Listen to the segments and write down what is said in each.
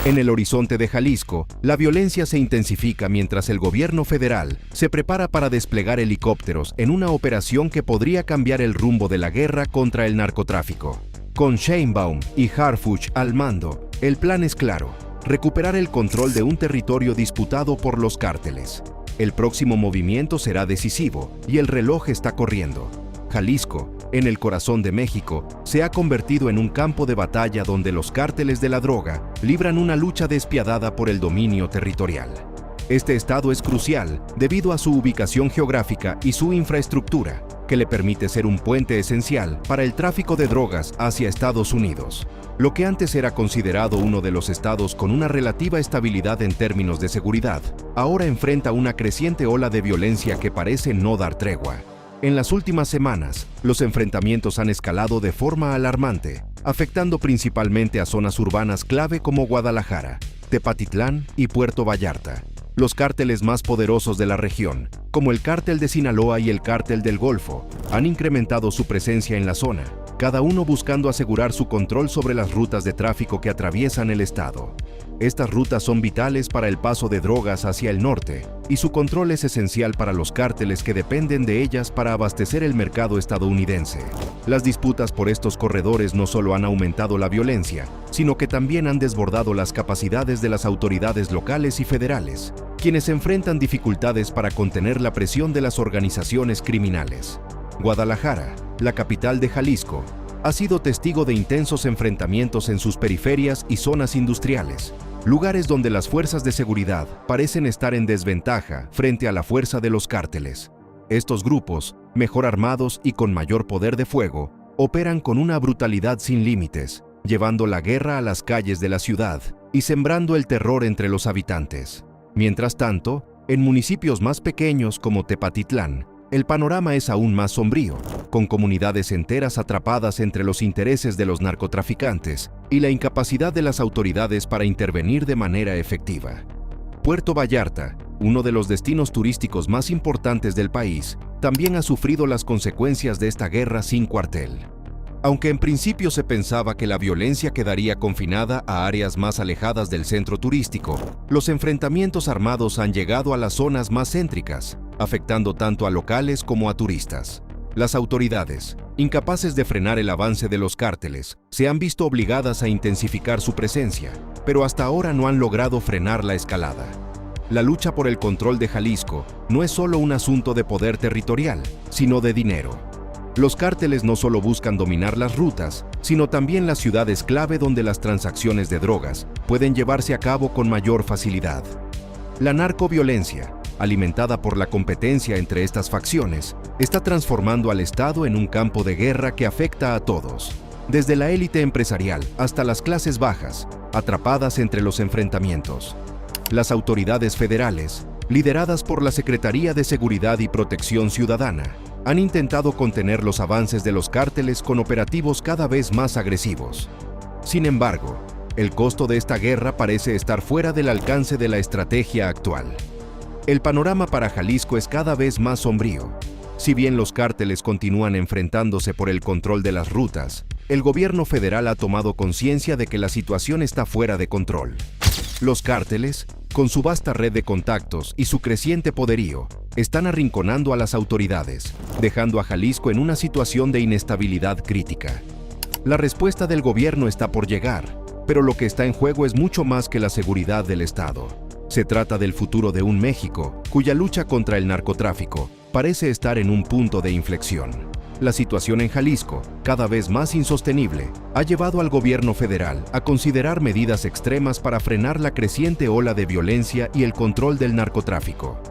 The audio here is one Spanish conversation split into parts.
En el horizonte de Jalisco, la violencia se intensifica mientras el gobierno federal se prepara para desplegar helicópteros en una operación que podría cambiar el rumbo de la guerra contra el narcotráfico. Con Sheinbaum y Harfuch al mando, el plan es claro: recuperar el control de un territorio disputado por los cárteles. El próximo movimiento será decisivo y el reloj está corriendo. Jalisco, en el corazón de México, se ha convertido en un campo de batalla donde los cárteles de la droga libran una lucha despiadada por el dominio territorial. Este estado es crucial debido a su ubicación geográfica y su infraestructura, que le permite ser un puente esencial para el tráfico de drogas hacia Estados Unidos. Lo que antes era considerado uno de los estados con una relativa estabilidad en términos de seguridad, ahora enfrenta una creciente ola de violencia que parece no dar tregua. En las últimas semanas, los enfrentamientos han escalado de forma alarmante, afectando principalmente a zonas urbanas clave como Guadalajara, Tepatitlán y Puerto Vallarta. Los cárteles más poderosos de la región, como el Cártel de Sinaloa y el Cártel del Golfo, han incrementado su presencia en la zona, cada uno buscando asegurar su control sobre las rutas de tráfico que atraviesan el estado. Estas rutas son vitales para el paso de drogas hacia el norte, y su control es esencial para los cárteles que dependen de ellas para abastecer el mercado estadounidense. Las disputas por estos corredores no solo han aumentado la violencia, sino que también han desbordado las capacidades de las autoridades locales y federales, quienes enfrentan dificultades para contener la presión de las organizaciones criminales. Guadalajara, la capital de Jalisco, ha sido testigo de intensos enfrentamientos en sus periferias y zonas industriales, lugares donde las fuerzas de seguridad parecen estar en desventaja frente a la fuerza de los cárteles. Estos grupos, mejor armados y con mayor poder de fuego, operan con una brutalidad sin límites, llevando la guerra a las calles de la ciudad y sembrando el terror entre los habitantes. Mientras tanto, en municipios más pequeños como Tepatitlán, el panorama es aún más sombrío, con comunidades enteras atrapadas entre los intereses de los narcotraficantes y la incapacidad de las autoridades para intervenir de manera efectiva. Puerto Vallarta, uno de los destinos turísticos más importantes del país, también ha sufrido las consecuencias de esta guerra sin cuartel. Aunque en principio se pensaba que la violencia quedaría confinada a áreas más alejadas del centro turístico, los enfrentamientos armados han llegado a las zonas más céntricas, afectando tanto a locales como a turistas. Las autoridades, incapaces de frenar el avance de los cárteles, se han visto obligadas a intensificar su presencia, pero hasta ahora no han logrado frenar la escalada. La lucha por el control de Jalisco no es solo un asunto de poder territorial, sino de dinero. Los cárteles no solo buscan dominar las rutas, sino también las ciudades clave donde las transacciones de drogas pueden llevarse a cabo con mayor facilidad. La narcoviolencia, alimentada por la competencia entre estas facciones, está transformando al Estado en un campo de guerra que afecta a todos, desde la élite empresarial hasta las clases bajas, atrapadas entre los enfrentamientos. Las autoridades federales, lideradas por la Secretaría de Seguridad y Protección Ciudadana, han intentado contener los avances de los cárteles con operativos cada vez más agresivos. Sin embargo, el costo de esta guerra parece estar fuera del alcance de la estrategia actual. El panorama para Jalisco es cada vez más sombrío. Si bien los cárteles continúan enfrentándose por el control de las rutas, el gobierno federal ha tomado conciencia de que la situación está fuera de control. Los cárteles, con su vasta red de contactos y su creciente poderío, están arrinconando a las autoridades, dejando a Jalisco en una situación de inestabilidad crítica. La respuesta del gobierno está por llegar, pero lo que está en juego es mucho más que la seguridad del Estado. Se trata del futuro de un México cuya lucha contra el narcotráfico parece estar en un punto de inflexión. La situación en Jalisco, cada vez más insostenible, ha llevado al gobierno federal a considerar medidas extremas para frenar la creciente ola de violencia y el control del narcotráfico.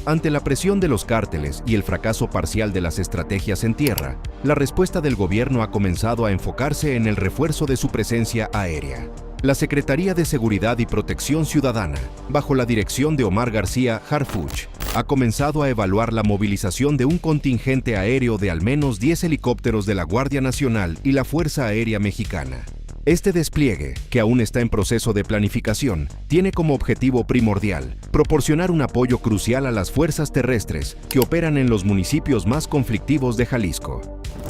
Ante la presión de los cárteles y el fracaso parcial de las estrategias en tierra, la respuesta del gobierno ha comenzado a enfocarse en el refuerzo de su presencia aérea. La Secretaría de Seguridad y Protección Ciudadana, bajo la dirección de Omar García Harfuch, ha comenzado a evaluar la movilización de un contingente aéreo de al menos 10 helicópteros de la Guardia Nacional y la Fuerza Aérea Mexicana. Este despliegue, que aún está en proceso de planificación, tiene como objetivo primordial proporcionar un apoyo crucial a las fuerzas terrestres que operan en los municipios más conflictivos de Jalisco.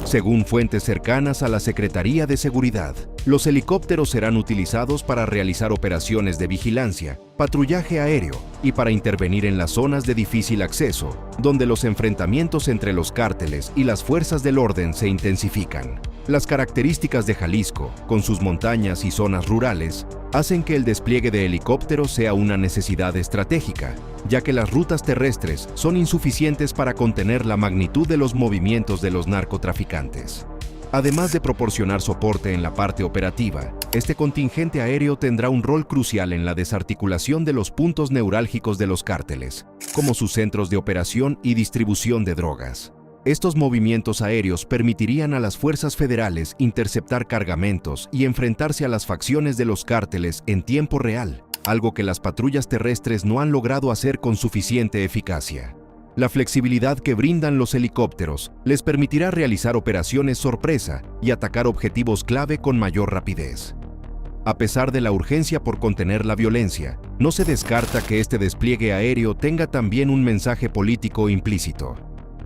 Según fuentes cercanas a la Secretaría de Seguridad, los helicópteros serán utilizados para realizar operaciones de vigilancia, patrullaje aéreo y para intervenir en las zonas de difícil acceso, donde los enfrentamientos entre los cárteles y las fuerzas del orden se intensifican. Las características de Jalisco, con sus montañas y zonas rurales, hacen que el despliegue de helicópteros sea una necesidad estratégica, ya que las rutas terrestres son insuficientes para contener la magnitud de los movimientos de los narcotraficantes. Además de proporcionar soporte en la parte operativa, este contingente aéreo tendrá un rol crucial en la desarticulación de los puntos neurálgicos de los cárteles, como sus centros de operación y distribución de drogas. Estos movimientos aéreos permitirían a las fuerzas federales interceptar cargamentos y enfrentarse a las facciones de los cárteles en tiempo real, algo que las patrullas terrestres no han logrado hacer con suficiente eficacia. La flexibilidad que brindan los helicópteros les permitirá realizar operaciones sorpresa y atacar objetivos clave con mayor rapidez. A pesar de la urgencia por contener la violencia, no se descarta que este despliegue aéreo tenga también un mensaje político implícito.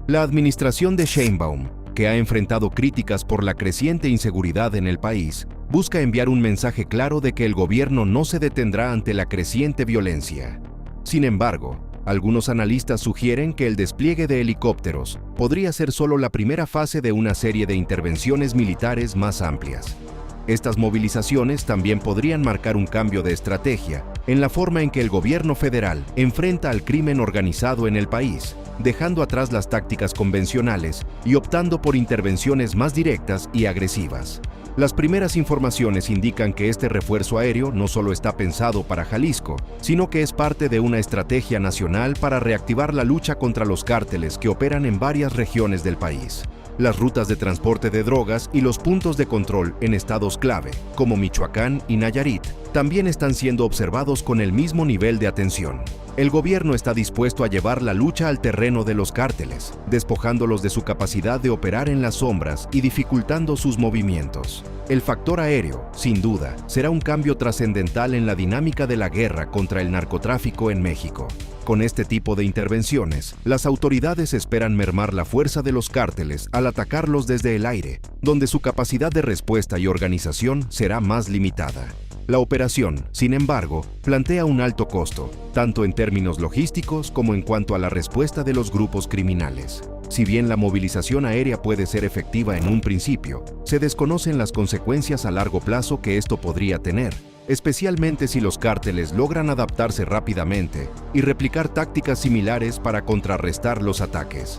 La administración de Sheinbaum, que ha enfrentado críticas por la creciente inseguridad en el país, busca enviar un mensaje claro de que el gobierno no se detendrá ante la creciente violencia. Sin embargo, algunos analistas sugieren que el despliegue de helicópteros podría ser solo la primera fase de una serie de intervenciones militares más amplias. Estas movilizaciones también podrían marcar un cambio de estrategia en la forma en que el gobierno federal enfrenta al crimen organizado en el país, dejando atrás las tácticas convencionales y optando por intervenciones más directas y agresivas. Las primeras informaciones indican que este refuerzo aéreo no solo está pensado para Jalisco, sino que es parte de una estrategia nacional para reactivar la lucha contra los cárteles que operan en varias regiones del país. Las rutas de transporte de drogas y los puntos de control en estados clave, como Michoacán y Nayarit, también están siendo observados con el mismo nivel de atención. El gobierno está dispuesto a llevar la lucha al terreno de los cárteles, despojándolos de su capacidad de operar en las sombras y dificultando sus movimientos. El factor aéreo, sin duda, será un cambio trascendental en la dinámica de la guerra contra el narcotráfico en México. Con este tipo de intervenciones, las autoridades esperan mermar la fuerza de los cárteles al atacarlos desde el aire, donde su capacidad de respuesta y organización será más limitada. La operación, sin embargo, plantea un alto costo, tanto en términos logísticos como en cuanto a la respuesta de los grupos criminales. Si bien la movilización aérea puede ser efectiva en un principio, se desconocen las consecuencias a largo plazo que esto podría tener, especialmente si los cárteles logran adaptarse rápidamente y replicar tácticas similares para contrarrestar los ataques.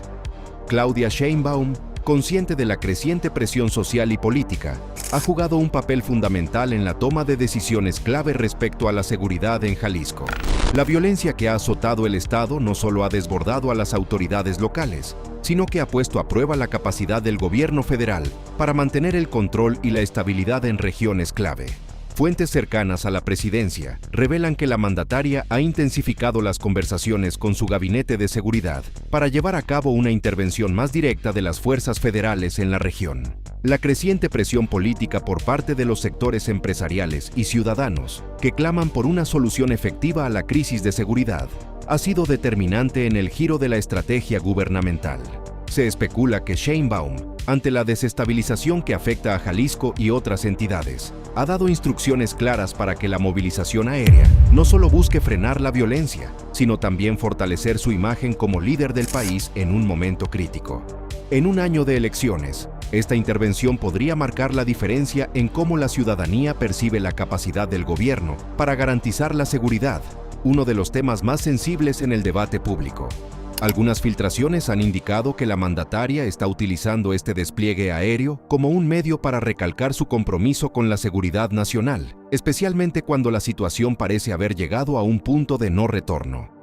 Claudia Sheinbaum, consciente de la creciente presión social y política, ha jugado un papel fundamental en la toma de decisiones clave respecto a la seguridad en Jalisco. La violencia que ha azotado el estado no solo ha desbordado a las autoridades locales, sino que ha puesto a prueba la capacidad del gobierno federal para mantener el control y la estabilidad en regiones clave. Fuentes cercanas a la presidencia revelan que la mandataria ha intensificado las conversaciones con su gabinete de seguridad para llevar a cabo una intervención más directa de las fuerzas federales en la región. La creciente presión política por parte de los sectores empresariales y ciudadanos que claman por una solución efectiva a la crisis de seguridad ha sido determinante en el giro de la estrategia gubernamental. Se especula que Sheinbaum, ante la desestabilización que afecta a Jalisco y otras entidades, ha dado instrucciones claras para que la movilización aérea no solo busque frenar la violencia, sino también fortalecer su imagen como líder del país en un momento crítico. En un año de elecciones, esta intervención podría marcar la diferencia en cómo la ciudadanía percibe la capacidad del gobierno para garantizar la seguridad, uno de los temas más sensibles en el debate público. Algunas filtraciones han indicado que la mandataria está utilizando este despliegue aéreo como un medio para recalcar su compromiso con la seguridad nacional, especialmente cuando la situación parece haber llegado a un punto de no retorno.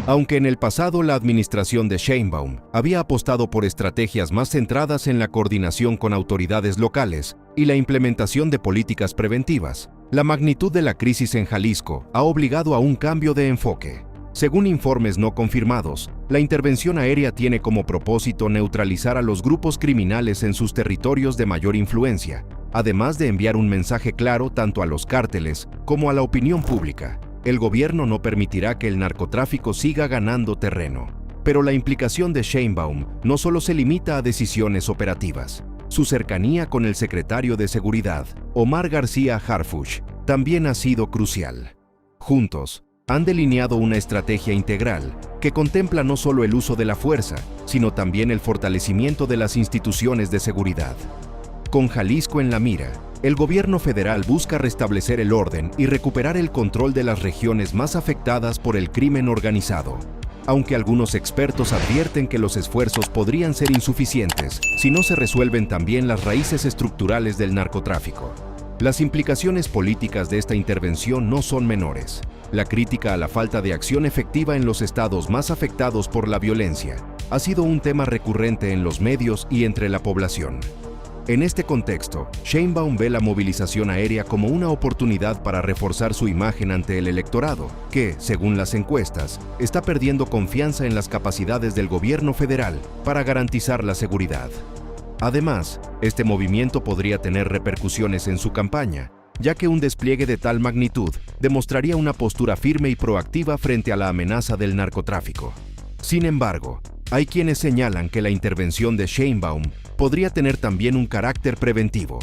Aunque en el pasado la administración de Sheinbaum había apostado por estrategias más centradas en la coordinación con autoridades locales y la implementación de políticas preventivas, la magnitud de la crisis en Jalisco ha obligado a un cambio de enfoque. Según informes no confirmados, la intervención aérea tiene como propósito neutralizar a los grupos criminales en sus territorios de mayor influencia, además de enviar un mensaje claro tanto a los cárteles como a la opinión pública. El gobierno no permitirá que el narcotráfico siga ganando terreno. Pero la implicación de Sheinbaum no solo se limita a decisiones operativas. Su cercanía con el secretario de Seguridad, Omar García Harfuch, también ha sido crucial. Juntos, han delineado una estrategia integral que contempla no solo el uso de la fuerza, sino también el fortalecimiento de las instituciones de seguridad. Con Jalisco en la mira, el gobierno federal busca restablecer el orden y recuperar el control de las regiones más afectadas por el crimen organizado. Aunque algunos expertos advierten que los esfuerzos podrían ser insuficientes si no se resuelven también las raíces estructurales del narcotráfico. Las implicaciones políticas de esta intervención no son menores. La crítica a la falta de acción efectiva en los estados más afectados por la violencia ha sido un tema recurrente en los medios y entre la población. En este contexto, Sheinbaum ve la movilización aérea como una oportunidad para reforzar su imagen ante el electorado, que, según las encuestas, está perdiendo confianza en las capacidades del gobierno federal para garantizar la seguridad. Además, este movimiento podría tener repercusiones en su campaña, ya que un despliegue de tal magnitud demostraría una postura firme y proactiva frente a la amenaza del narcotráfico. Sin embargo, hay quienes señalan que la intervención de Sheinbaum podría tener también un carácter preventivo.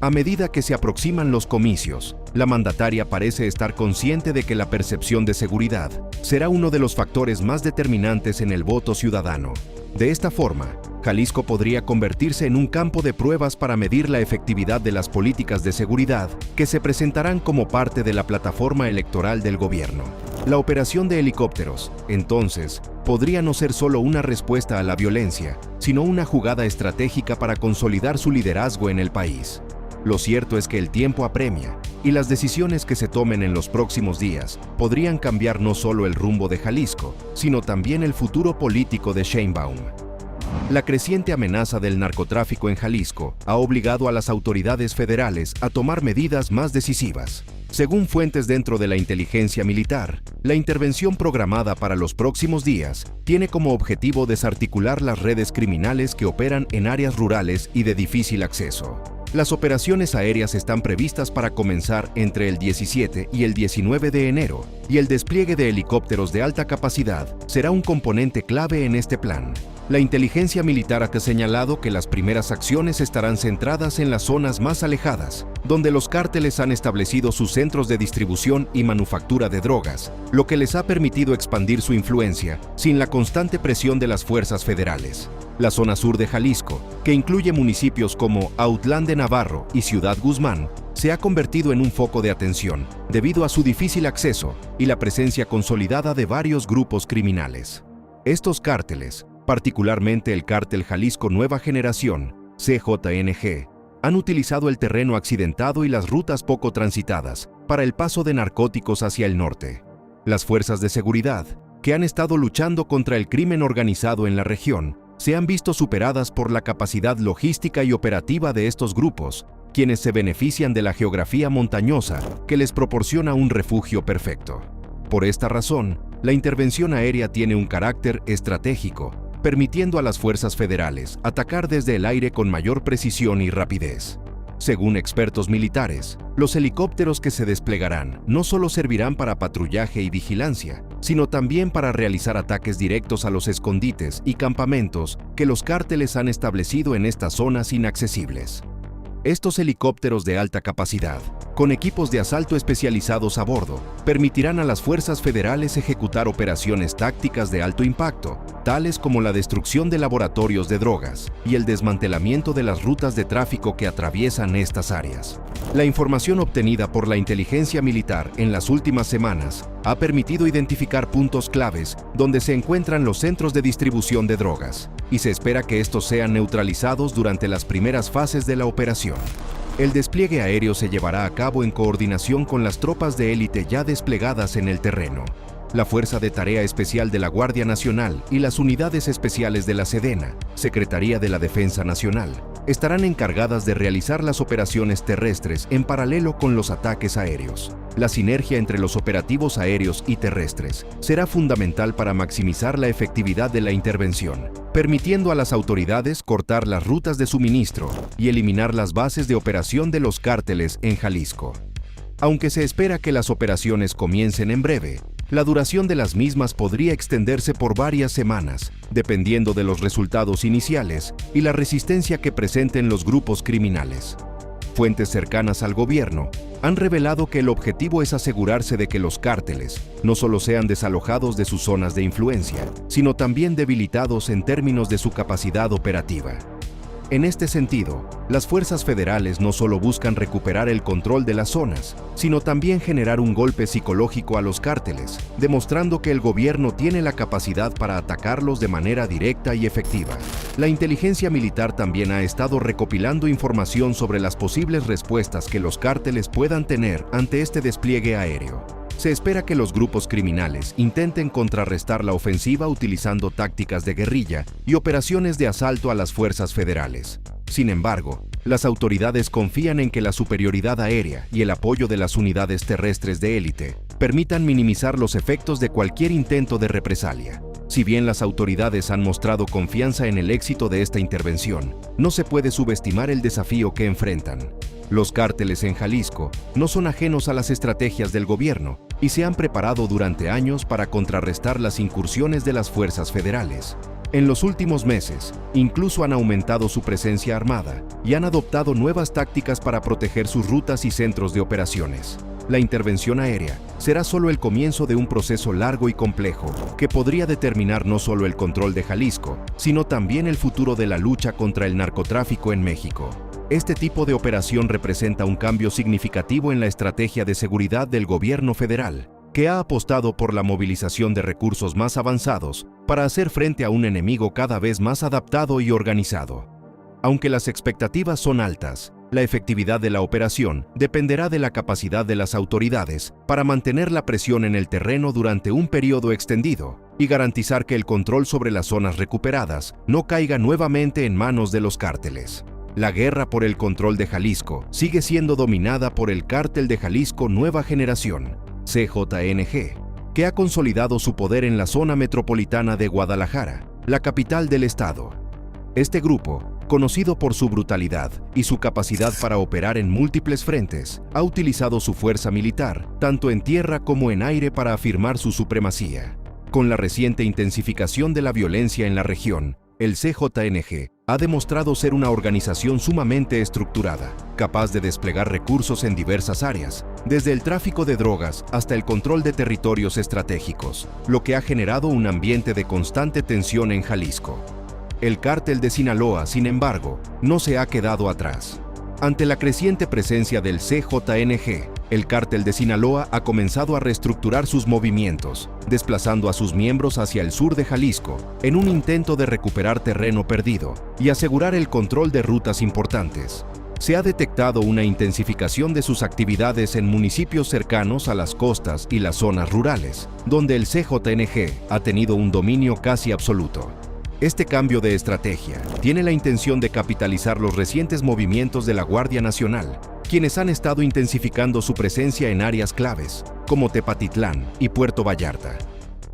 A medida que se aproximan los comicios, la mandataria parece estar consciente de que la percepción de seguridad será uno de los factores más determinantes en el voto ciudadano. De esta forma, Jalisco podría convertirse en un campo de pruebas para medir la efectividad de las políticas de seguridad que se presentarán como parte de la plataforma electoral del gobierno. La operación de helicópteros, entonces, podría no ser solo una respuesta a la violencia, sino una jugada estratégica para consolidar su liderazgo en el país. Lo cierto es que el tiempo apremia, y las decisiones que se tomen en los próximos días podrían cambiar no solo el rumbo de Jalisco, sino también el futuro político de Sheinbaum. La creciente amenaza del narcotráfico en Jalisco ha obligado a las autoridades federales a tomar medidas más decisivas. Según fuentes dentro de la inteligencia militar, la intervención programada para los próximos días tiene como objetivo desarticular las redes criminales que operan en áreas rurales y de difícil acceso. Las operaciones aéreas están previstas para comenzar entre el 17 y el 19 de enero, y el despliegue de helicópteros de alta capacidad será un componente clave en este plan. La inteligencia militar ha señalado que las primeras acciones estarán centradas en las zonas más alejadas, donde los cárteles han establecido sus centros de distribución y manufactura de drogas, lo que les ha permitido expandir su influencia sin la constante presión de las fuerzas federales. La zona sur de Jalisco, que incluye municipios como Autlán de Navarro y Ciudad Guzmán, se ha convertido en un foco de atención debido a su difícil acceso y la presencia consolidada de varios grupos criminales. Estos cárteles, particularmente el Cártel Jalisco Nueva Generación, CJNG, han utilizado el terreno accidentado y las rutas poco transitadas para el paso de narcóticos hacia el norte. Las fuerzas de seguridad, que han estado luchando contra el crimen organizado en la región, se han visto superadas por la capacidad logística y operativa de estos grupos, quienes se benefician de la geografía montañosa que les proporciona un refugio perfecto. Por esta razón, la intervención aérea tiene un carácter estratégico, permitiendo a las fuerzas federales atacar desde el aire con mayor precisión y rapidez. Según expertos militares, los helicópteros que se desplegarán no solo servirán para patrullaje y vigilancia, sino también para realizar ataques directos a los escondites y campamentos que los cárteles han establecido en estas zonas inaccesibles. Estos helicópteros de alta capacidad, con equipos de asalto especializados a bordo, permitirán a las fuerzas federales ejecutar operaciones tácticas de alto impacto, tales como la destrucción de laboratorios de drogas y el desmantelamiento de las rutas de tráfico que atraviesan estas áreas. La información obtenida por la inteligencia militar en las últimas semanas ha permitido identificar puntos claves donde se encuentran los centros de distribución de drogas, y se espera que estos sean neutralizados durante las primeras fases de la operación. El despliegue aéreo se llevará a cabo en coordinación con las tropas de élite ya desplegadas en el terreno. La Fuerza de Tarea Especial de la Guardia Nacional y las Unidades Especiales de la Sedena, Secretaría de la Defensa Nacional, estarán encargadas de realizar las operaciones terrestres en paralelo con los ataques aéreos. La sinergia entre los operativos aéreos y terrestres será fundamental para maximizar la efectividad de la intervención, permitiendo a las autoridades cortar las rutas de suministro y eliminar las bases de operación de los cárteles en Jalisco. Aunque se espera que las operaciones comiencen en breve, la duración de las mismas podría extenderse por varias semanas, dependiendo de los resultados iniciales y la resistencia que presenten los grupos criminales. Fuentes cercanas al gobierno han revelado que el objetivo es asegurarse de que los cárteles no solo sean desalojados de sus zonas de influencia, sino también debilitados en términos de su capacidad operativa. En este sentido, las fuerzas federales no solo buscan recuperar el control de las zonas, sino también generar un golpe psicológico a los cárteles, demostrando que el gobierno tiene la capacidad para atacarlos de manera directa y efectiva. La inteligencia militar también ha estado recopilando información sobre las posibles respuestas que los cárteles puedan tener ante este despliegue aéreo. Se espera que los grupos criminales intenten contrarrestar la ofensiva utilizando tácticas de guerrilla y operaciones de asalto a las fuerzas federales. Sin embargo, las autoridades confían en que la superioridad aérea y el apoyo de las unidades terrestres de élite permitan minimizar los efectos de cualquier intento de represalia. Si bien las autoridades han mostrado confianza en el éxito de esta intervención, no se puede subestimar el desafío que enfrentan. Los cárteles en Jalisco no son ajenos a las estrategias del gobierno y se han preparado durante años para contrarrestar las incursiones de las fuerzas federales. En los últimos meses, incluso han aumentado su presencia armada y han adoptado nuevas tácticas para proteger sus rutas y centros de operaciones. La intervención aérea será solo el comienzo de un proceso largo y complejo que podría determinar no solo el control de Jalisco, sino también el futuro de la lucha contra el narcotráfico en México. Este tipo de operación representa un cambio significativo en la estrategia de seguridad del gobierno federal, que ha apostado por la movilización de recursos más avanzados para hacer frente a un enemigo cada vez más adaptado y organizado. Aunque las expectativas son altas, la efectividad de la operación dependerá de la capacidad de las autoridades para mantener la presión en el terreno durante un periodo extendido y garantizar que el control sobre las zonas recuperadas no caiga nuevamente en manos de los cárteles. La guerra por el control de Jalisco sigue siendo dominada por el Cártel de Jalisco Nueva Generación, CJNG, que ha consolidado su poder en la zona metropolitana de Guadalajara, la capital del estado. Este grupo, conocido por su brutalidad y su capacidad para operar en múltiples frentes, ha utilizado su fuerza militar, tanto en tierra como en aire, para afirmar su supremacía. Con la reciente intensificación de la violencia en la región, el CJNG ha demostrado ser una organización sumamente estructurada, capaz de desplegar recursos en diversas áreas, desde el tráfico de drogas hasta el control de territorios estratégicos, lo que ha generado un ambiente de constante tensión en Jalisco. El Cártel de Sinaloa, sin embargo, no se ha quedado atrás. Ante la creciente presencia del CJNG, el Cártel de Sinaloa ha comenzado a reestructurar sus movimientos, desplazando a sus miembros hacia el sur de Jalisco, en un intento de recuperar terreno perdido y asegurar el control de rutas importantes. Se ha detectado una intensificación de sus actividades en municipios cercanos a las costas y las zonas rurales, donde el CJNG ha tenido un dominio casi absoluto. Este cambio de estrategia tiene la intención de capitalizar los recientes movimientos de la Guardia Nacional, quienes han estado intensificando su presencia en áreas claves, como Tepatitlán y Puerto Vallarta.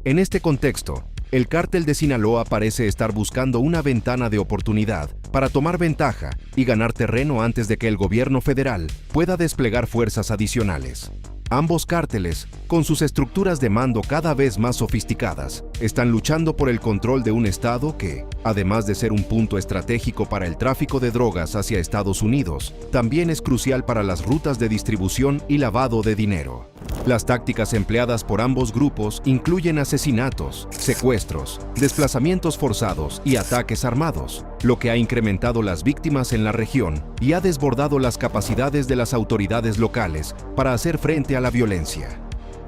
En este contexto, el Cártel de Sinaloa parece estar buscando una ventana de oportunidad para tomar ventaja y ganar terreno antes de que el gobierno federal pueda desplegar fuerzas adicionales. Ambos cárteles, con sus estructuras de mando cada vez más sofisticadas, están luchando por el control de un estado que, además de ser un punto estratégico para el tráfico de drogas hacia Estados Unidos, también es crucial para las rutas de distribución y lavado de dinero. Las tácticas empleadas por ambos grupos incluyen asesinatos, secuestros, desplazamientos forzados y ataques armados, lo que ha incrementado las víctimas en la región y ha desbordado las capacidades de las autoridades locales para hacer frente a la violencia.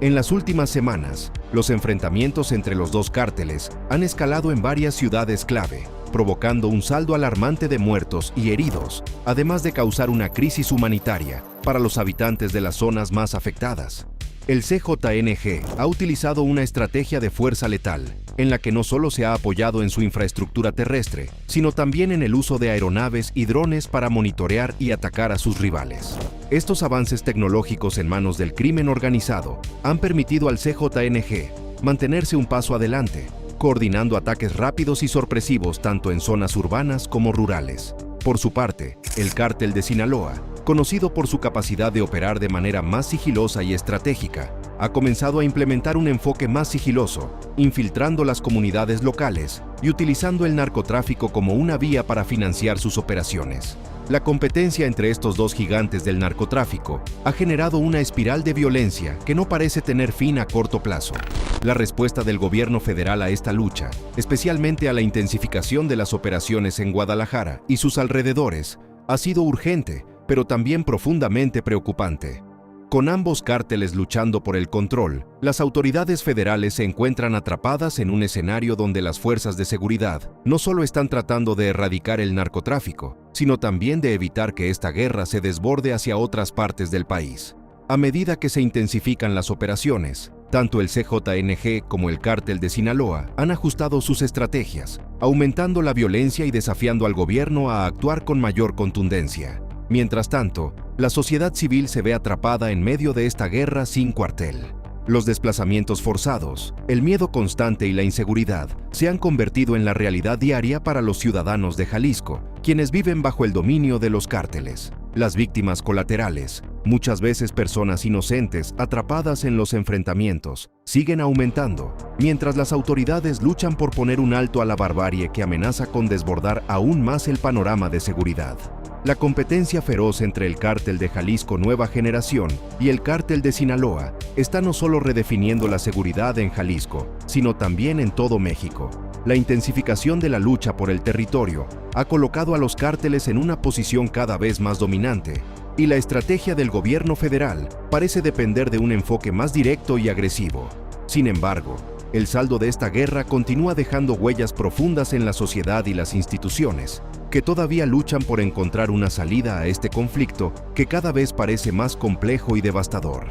En las últimas semanas, los enfrentamientos entre los dos cárteles han escalado en varias ciudades clave, provocando un saldo alarmante de muertos y heridos, además de causar una crisis humanitaria para los habitantes de las zonas más afectadas. El CJNG ha utilizado una estrategia de fuerza letal, en la que no solo se ha apoyado en su infraestructura terrestre, sino también en el uso de aeronaves y drones para monitorear y atacar a sus rivales. Estos avances tecnológicos en manos del crimen organizado han permitido al CJNG mantenerse un paso adelante, coordinando ataques rápidos y sorpresivos tanto en zonas urbanas como rurales. Por su parte, el Cártel de Sinaloa, conocido por su capacidad de operar de manera más sigilosa y estratégica, ha comenzado a implementar un enfoque más sigiloso, infiltrando las comunidades locales y utilizando el narcotráfico como una vía para financiar sus operaciones. La competencia entre estos dos gigantes del narcotráfico ha generado una espiral de violencia que no parece tener fin a corto plazo. La respuesta del gobierno federal a esta lucha, especialmente a la intensificación de las operaciones en Guadalajara y sus alrededores, ha sido urgente, pero también profundamente preocupante. Con ambos cárteles luchando por el control, las autoridades federales se encuentran atrapadas en un escenario donde las fuerzas de seguridad no solo están tratando de erradicar el narcotráfico, sino también de evitar que esta guerra se desborde hacia otras partes del país. A medida que se intensifican las operaciones, tanto el CJNG como el Cártel de Sinaloa han ajustado sus estrategias, aumentando la violencia y desafiando al gobierno a actuar con mayor contundencia. Mientras tanto, la sociedad civil se ve atrapada en medio de esta guerra sin cuartel. Los desplazamientos forzados, el miedo constante y la inseguridad se han convertido en la realidad diaria para los ciudadanos de Jalisco, quienes viven bajo el dominio de los cárteles. Las víctimas colaterales, muchas veces personas inocentes atrapadas en los enfrentamientos, siguen aumentando, mientras las autoridades luchan por poner un alto a la barbarie que amenaza con desbordar aún más el panorama de seguridad. La competencia feroz entre el Cártel de Jalisco Nueva Generación y el Cártel de Sinaloa está no solo redefiniendo la seguridad en Jalisco, sino también en todo México. La intensificación de la lucha por el territorio ha colocado a los cárteles en una posición cada vez más dominante, y la estrategia del gobierno federal parece depender de un enfoque más directo y agresivo. Sin embargo, el saldo de esta guerra continúa dejando huellas profundas en la sociedad y las instituciones, que todavía luchan por encontrar una salida a este conflicto que cada vez parece más complejo y devastador.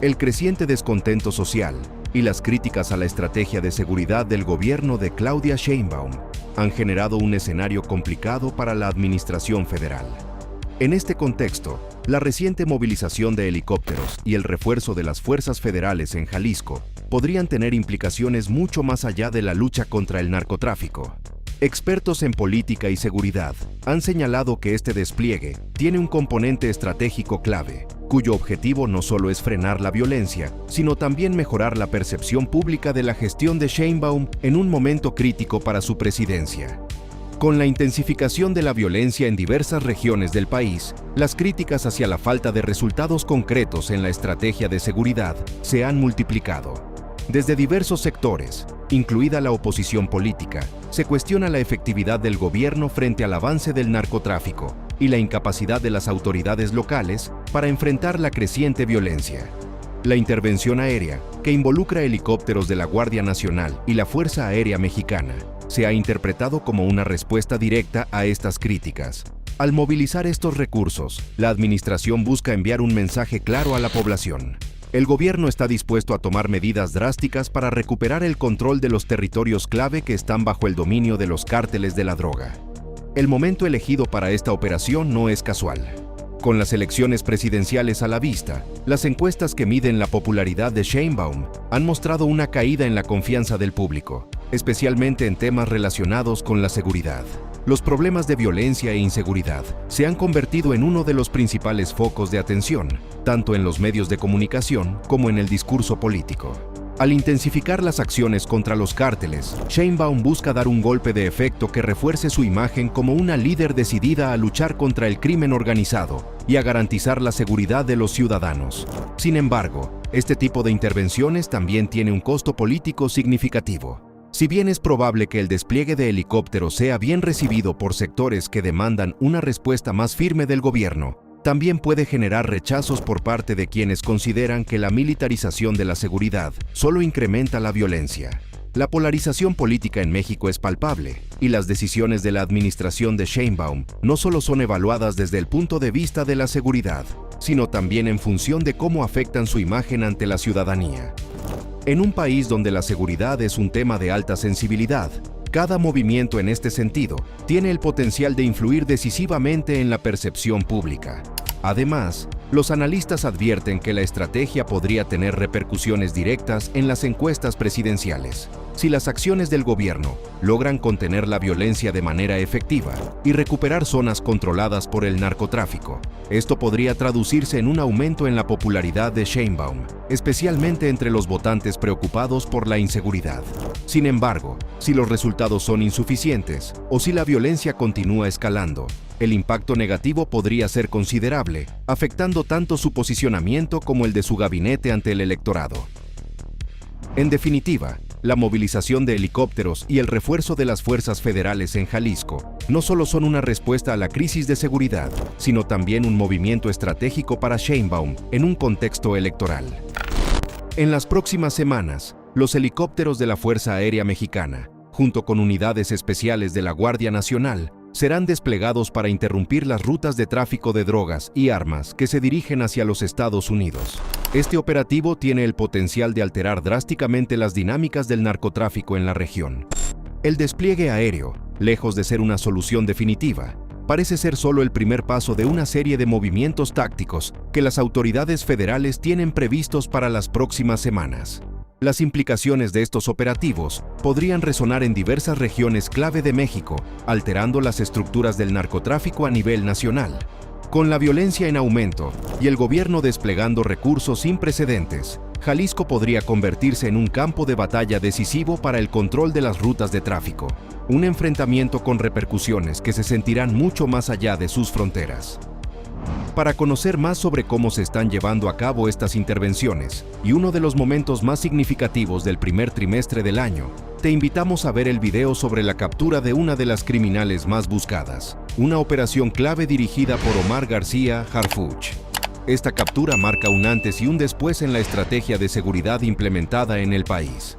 El creciente descontento social y las críticas a la estrategia de seguridad del gobierno de Claudia Sheinbaum han generado un escenario complicado para la administración federal. En este contexto, la reciente movilización de helicópteros y el refuerzo de las fuerzas federales en Jalisco podrían tener implicaciones mucho más allá de la lucha contra el narcotráfico. Expertos en política y seguridad han señalado que este despliegue tiene un componente estratégico clave, cuyo objetivo no solo es frenar la violencia, sino también mejorar la percepción pública de la gestión de Sheinbaum en un momento crítico para su presidencia. Con la intensificación de la violencia en diversas regiones del país, las críticas hacia la falta de resultados concretos en la estrategia de seguridad se han multiplicado. Desde diversos sectores, incluida la oposición política, se cuestiona la efectividad del gobierno frente al avance del narcotráfico y la incapacidad de las autoridades locales para enfrentar la creciente violencia. La intervención aérea, que involucra helicópteros de la Guardia Nacional y la Fuerza Aérea Mexicana, se ha interpretado como una respuesta directa a estas críticas. Al movilizar estos recursos, la administración busca enviar un mensaje claro a la población. El gobierno está dispuesto a tomar medidas drásticas para recuperar el control de los territorios clave que están bajo el dominio de los cárteles de la droga. El momento elegido para esta operación no es casual. Con las elecciones presidenciales a la vista, las encuestas que miden la popularidad de Sheinbaum han mostrado una caída en la confianza del público, especialmente en temas relacionados con la seguridad. Los problemas de violencia e inseguridad se han convertido en uno de los principales focos de atención, tanto en los medios de comunicación como en el discurso político. Al intensificar las acciones contra los cárteles, Sheinbaum busca dar un golpe de efecto que refuerce su imagen como una líder decidida a luchar contra el crimen organizado y a garantizar la seguridad de los ciudadanos. Sin embargo, este tipo de intervenciones también tiene un costo político significativo. Si bien es probable que el despliegue de helicópteros sea bien recibido por sectores que demandan una respuesta más firme del gobierno, también puede generar rechazos por parte de quienes consideran que la militarización de la seguridad solo incrementa la violencia. La polarización política en México es palpable, y las decisiones de la administración de Sheinbaum no solo son evaluadas desde el punto de vista de la seguridad, sino también en función de cómo afectan su imagen ante la ciudadanía. En un país donde la seguridad es un tema de alta sensibilidad, cada movimiento en este sentido tiene el potencial de influir decisivamente en la percepción pública. Además, los analistas advierten que la estrategia podría tener repercusiones directas en las encuestas presidenciales. Si las acciones del gobierno logran contener la violencia de manera efectiva y recuperar zonas controladas por el narcotráfico, esto podría traducirse en un aumento en la popularidad de Sheinbaum, especialmente entre los votantes preocupados por la inseguridad. Sin embargo, si los resultados son insuficientes o si la violencia continúa escalando, el impacto negativo podría ser considerable, afectando tanto su posicionamiento como el de su gabinete ante el electorado. En definitiva, la movilización de helicópteros y el refuerzo de las fuerzas federales en Jalisco no solo son una respuesta a la crisis de seguridad, sino también un movimiento estratégico para Sheinbaum en un contexto electoral. En las próximas semanas, los helicópteros de la Fuerza Aérea Mexicana, junto con unidades especiales de la Guardia Nacional, serán desplegados para interrumpir las rutas de tráfico de drogas y armas que se dirigen hacia los Estados Unidos. Este operativo tiene el potencial de alterar drásticamente las dinámicas del narcotráfico en la región. El despliegue aéreo, lejos de ser una solución definitiva, parece ser solo el primer paso de una serie de movimientos tácticos que las autoridades federales tienen previstos para las próximas semanas. Las implicaciones de estos operativos podrían resonar en diversas regiones clave de México, alterando las estructuras del narcotráfico a nivel nacional. Con la violencia en aumento y el gobierno desplegando recursos sin precedentes, Jalisco podría convertirse en un campo de batalla decisivo para el control de las rutas de tráfico, un enfrentamiento con repercusiones que se sentirán mucho más allá de sus fronteras. Para conocer más sobre cómo se están llevando a cabo estas intervenciones y uno de los momentos más significativos del primer trimestre del año, te invitamos a ver el video sobre la captura de una de las criminales más buscadas, una operación clave dirigida por Omar García Harfuch. Esta captura marca un antes y un después en la estrategia de seguridad implementada en el país.